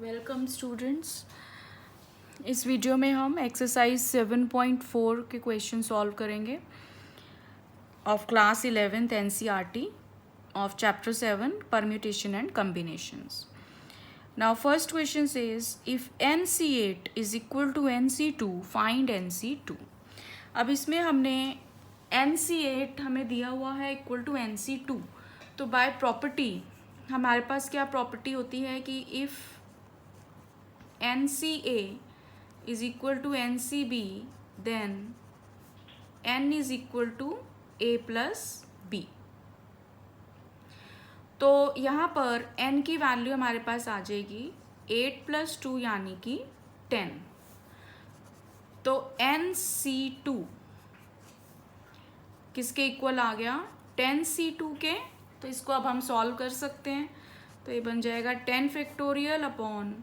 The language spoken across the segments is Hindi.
Welcome students. इस वीडियो में हम एक्सरसाइज 7.4 के क्वेश्चन सॉल्व करेंगे of class 11th NCERT of chapter 7 permutation and combinations. Now first question says if NC8 is equal to NC2 find NC2। अब इसमें हमने NC8 हमें दिया हुआ है इक्वल टू NC2, तो बाय प्रॉपर्टी हमारे पास क्या प्रॉपर्टी होती है कि if NCA is equal to NCB, then N is equal to A plus B। तो यहाँ पर N की वैल्यू हमारे पास आ जाएगी 8 + 2 यानी कि 10। तो NC2 किसके इक्वल आ गया? 10C2 के। तो इसको अब हम सॉल्व कर सकते हैं। तो ये बन जाएगा 10 factorial upon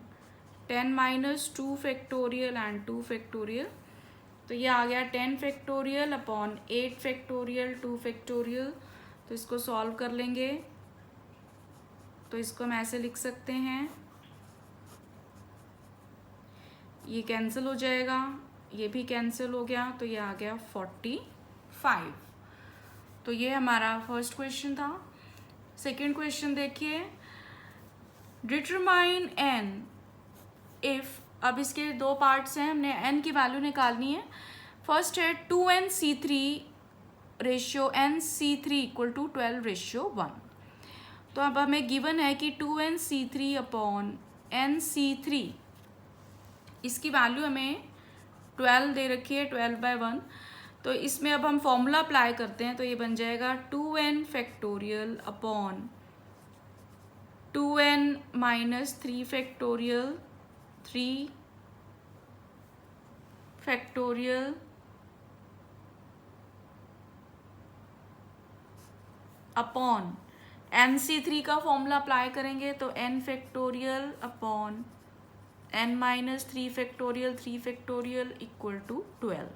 10 - 2 factorial and 2 factorial. तो ये आ गया 10 फैक्टोरियल अपॉन 8 फैक्टोरियल 2 फैक्टोरियल। तो इसको सॉल्व कर लेंगे तो इसको हम ऐसे लिख सकते हैं, ये कैंसिल हो जाएगा, ये भी कैंसिल हो गया, तो ये आ गया 45। तो ये हमारा फर्स्ट क्वेश्चन था। सेकेंड क्वेश्चन देखिए, डिटरमाइन N इफ। अब इसके दो पार्ट्स हैं, हमने N की वैल्यू निकालनी है। फर्स्ट है 2NC3 ratio NC3 equal to 12:1। तो अब हमें गिवन है कि 2NC3 अपॉन NC3, इसकी वैल्यू हमें 12 दे रखी है, 12/1। तो इसमें अब हम फॉर्मूला अप्लाई करते हैं, तो ये बन जाएगा 2n factorial upon 2n - 3 factorial 3 factorial upon NC3 का फॉर्मूला अप्लाई करेंगे तो n factorial upon n - 3 factorial 3 factorial equal to 12।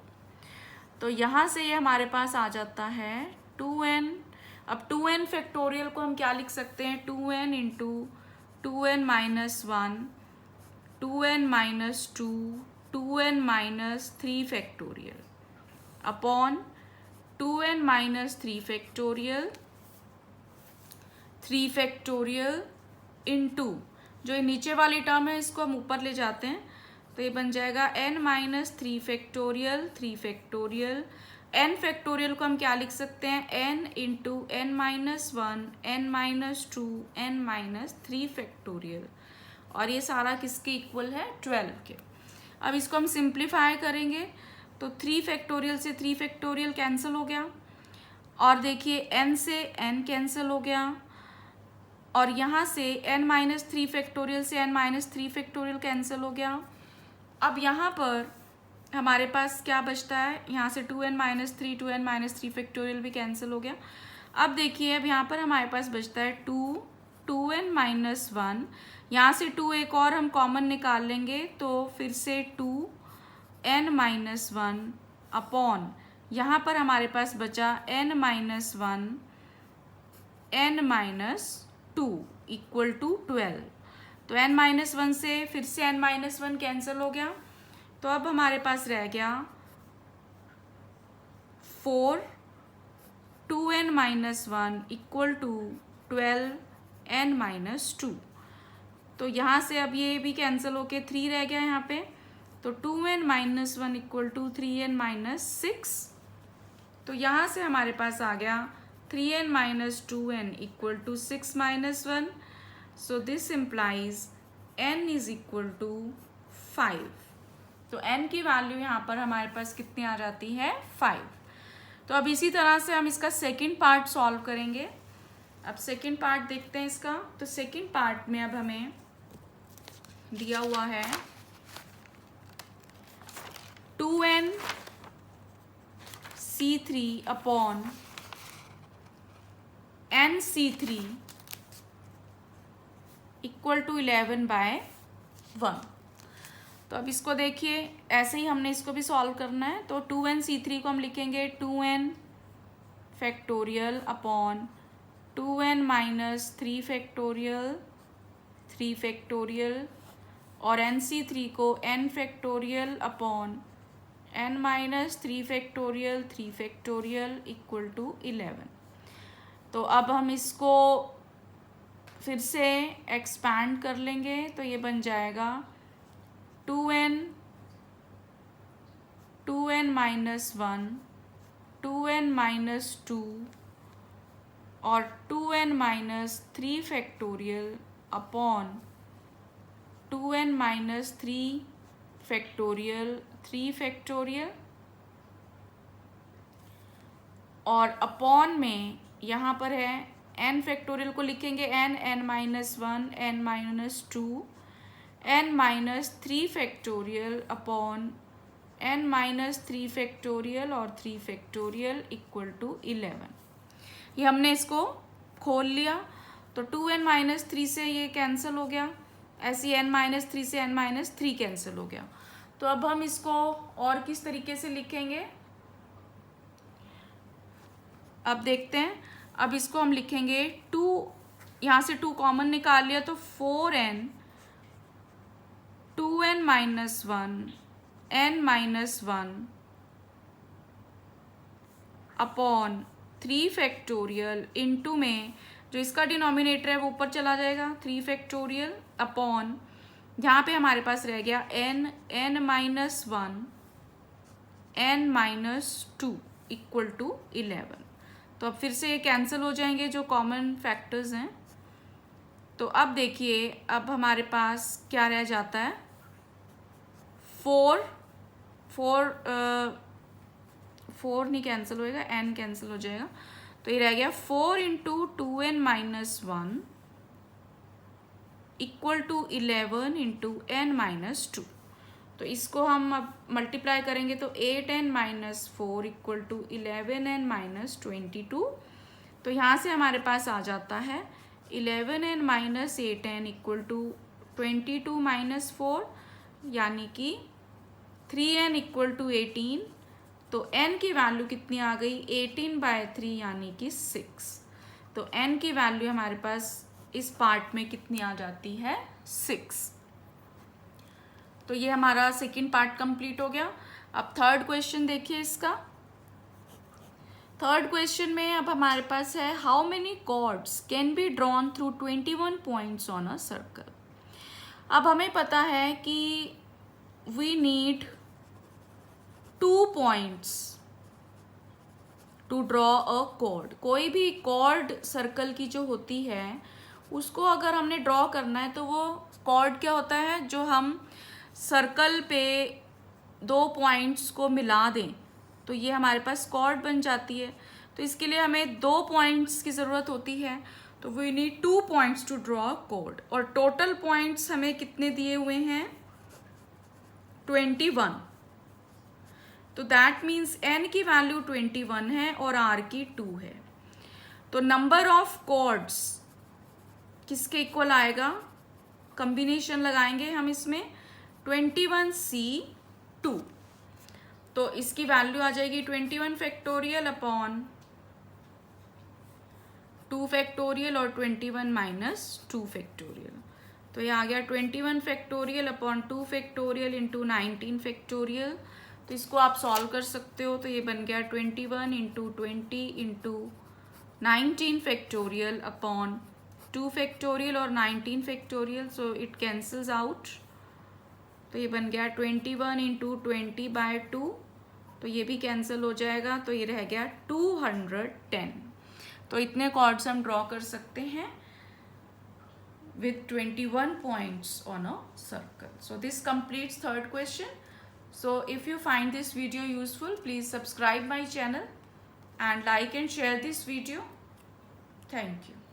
तो यहाँ से ये हमारे पास आ जाता है 2n। अब 2n फैक्टोरियल को हम क्या लिख सकते हैं? 2n into 2n - 1 2n - 2 2n - 3 factorial upon 2n - 3 factorial 3 factorial into जो ये नीचे वाली टर्म है इसको हम ऊपर ले जाते हैं, तो ये बन जाएगा n - 3 factorial 3 factorial. n factorial को हम क्या लिख सकते हैं? n into n - 1 n - 2 n - 3 factorial, और ये सारा किसके इक्वल है? 12 के। अब इसको हम सिंप्लीफाई करेंगे तो 3 फैक्टोरियल से 3 फैक्टोरियल कैंसिल हो गया, और देखिए n से n कैंसिल हो गया, और यहाँ से n - 3 फैक्टोरियल से n - 3 फैक्टोरियल कैंसिल हो गया। अब यहाँ पर हमारे पास क्या बचता है? यहाँ से 2n - 3 2n - 3 फैक्टोरियल भी कैंसिल हो गया। अब देखिए अब यहाँ पर हमारे पास बचता है 2n - 1। यहाँ से 2 एक और हम कॉमन निकाल लेंगे तो फिर से 2n - 1 अपॉन यहाँ पर हमारे पास बचा n - 1 n - 2 इक्वल टू 12। तो n - 1 से फिर से n - 1 कैंसिल हो गया, तो अब हमारे पास रह गया 4 2n - 1 इक्वल टू 12n - 2। तो यहाँ से अब ये भी कैंसिल होके 3 रह गया यहाँ पे, तो 2n - 1 इक्वल टू 3n - 6। तो यहाँ से हमारे पास आ गया 3n - 2n equal to 6 - 1। So this implies n is equal to 5। तो n की वैल्यू यहाँ पर हमारे पास कितनी आ जाती है? 5। तो अब इसी तरह से हम इसका सेकंड पार्ट सॉल्व करेंगे। अब सेकंड पार्ट देखते हैं इसका। तो सेकंड पार्ट में अब हमें दिया हुआ है 2n C3 upon NC3 equal to 11/1। तो अब इसको देखिए, ऐसे ही हमने इसको भी सॉल्व करना है। तो 2NC3 को हम लिखेंगे 2n factorial upon 2n - 3 factorial 3 factorial और NC3 को n factorial upon n minus 3 factorial equal to 11। तो अब हम इसको फिर से एक्सपैंड कर लेंगे, तो ये बन जाएगा 2n माइनस 1, 2n माइनस 2 और 2n minus 3 factorial upon 2n minus 3 factorial और अपॉन में यहाँ पर है n फैक्टोरियल को लिखेंगे n minus 1, n minus 2, n minus 3 factorial upon n minus 3 factorial और 3 फैक्टोरियल इक्वल टू 11। ये हमने इसको खोल लिया, तो 2n माइनस 3 से ये कैंसिल हो गया, ऐसी n माइनस 3 से n माइनस 3 कैंसिल हो गया। तो अब हम इसको और किस तरीके से लिखेंगे, अब देखते हैं। अब इसको हम लिखेंगे 2, यहाँ से 2 कॉमन निकाल लिया तो 4n 2n minus 1 n minus 1 upon 3 factorial into में जो इसका डिनोमिनेटर है वो ऊपर चला जाएगा 3 फैक्टोरियल अपॉन यहाँ पे हमारे पास रह गया n minus 1 n minus 2 equal to 11। तो अब फिर से ये कैंसिल हो जाएंगे जो कॉमन फैक्टर्स हैं। तो अब देखिए, अब हमारे पास क्या रह जाता है, 4 नहीं कैंसिल होएगा, n कैंसिल हो जाएगा, तो ये रह गया 4 into 2n minus 1 equal to 11 into n minus 2। तो इसको हम अब मल्टीप्लाई करेंगे तो 8n minus 4 equal to 11n minus 22। तो यहाँ से हमारे पास आ जाता है 11n minus 8n equal to 22 minus 4, यानी कि 3n इक्वल टू 18। तो n की वैल्यू कितनी आ गई, 18/3 यानी कि 6। तो n की वैल्यू हमारे पास इस पार्ट में कितनी आ जाती है, 6। तो ये हमारा सेकंड पार्ट कंप्लीट हो गया। अब थर्ड क्वेश्चन देखिए इसका। थर्ड क्वेश्चन में अब हमारे पास है how many chords can be drawn through 21 points on a circle. अब हमें पता है कि we need 2 points to draw a chord. कोई भी कॉर्ड सर्कल की जो होती है उसको अगर हमने ड्रॉ करना है तो वो कॉर्ड क्या होता है, जो हम सर्कल पे 2 पॉइंट्स को मिला दें तो ये हमारे पास कॉर्ड बन जाती है। तो इसके लिए हमें 2 पॉइंट्स की ज़रूरत होती है, तो we need 2 points to draw chord. और टोटल पॉइंट्स हमें कितने दिए हुए हैं, 21। तो दैट मीन्स n की वैल्यू 21 है और r की 2 है। तो नंबर ऑफ कॉर्ड्स किसके इक्वल आएगा, कॉम्बिनेशन लगाएंगे हम इसमें 21c2। तो इसकी वैल्यू आ जाएगी 21 फैक्टोरियल अपॉन 2 फैक्टोरियल और 21 माइनस 2 फैक्टोरियल। तो ये आ गया 21 factorial upon 2 factorial into 19 factorial. तो इसको आप सॉल्व कर सकते हो, तो ये बन गया 21 into 20 into 19 factorial upon 2 factorial और 19 factorial. So it cancels out, तो ये बन गया 21 इंटू 20/2। तो ये भी कैंसिल हो जाएगा, तो ये रह गया 210। तो इतने कॉर्ड्स हम ड्रॉ कर सकते हैं with 21 points on a circle. So this completes third question. So if you find this video useful, please subscribe my channel and like and share this video. Thank you.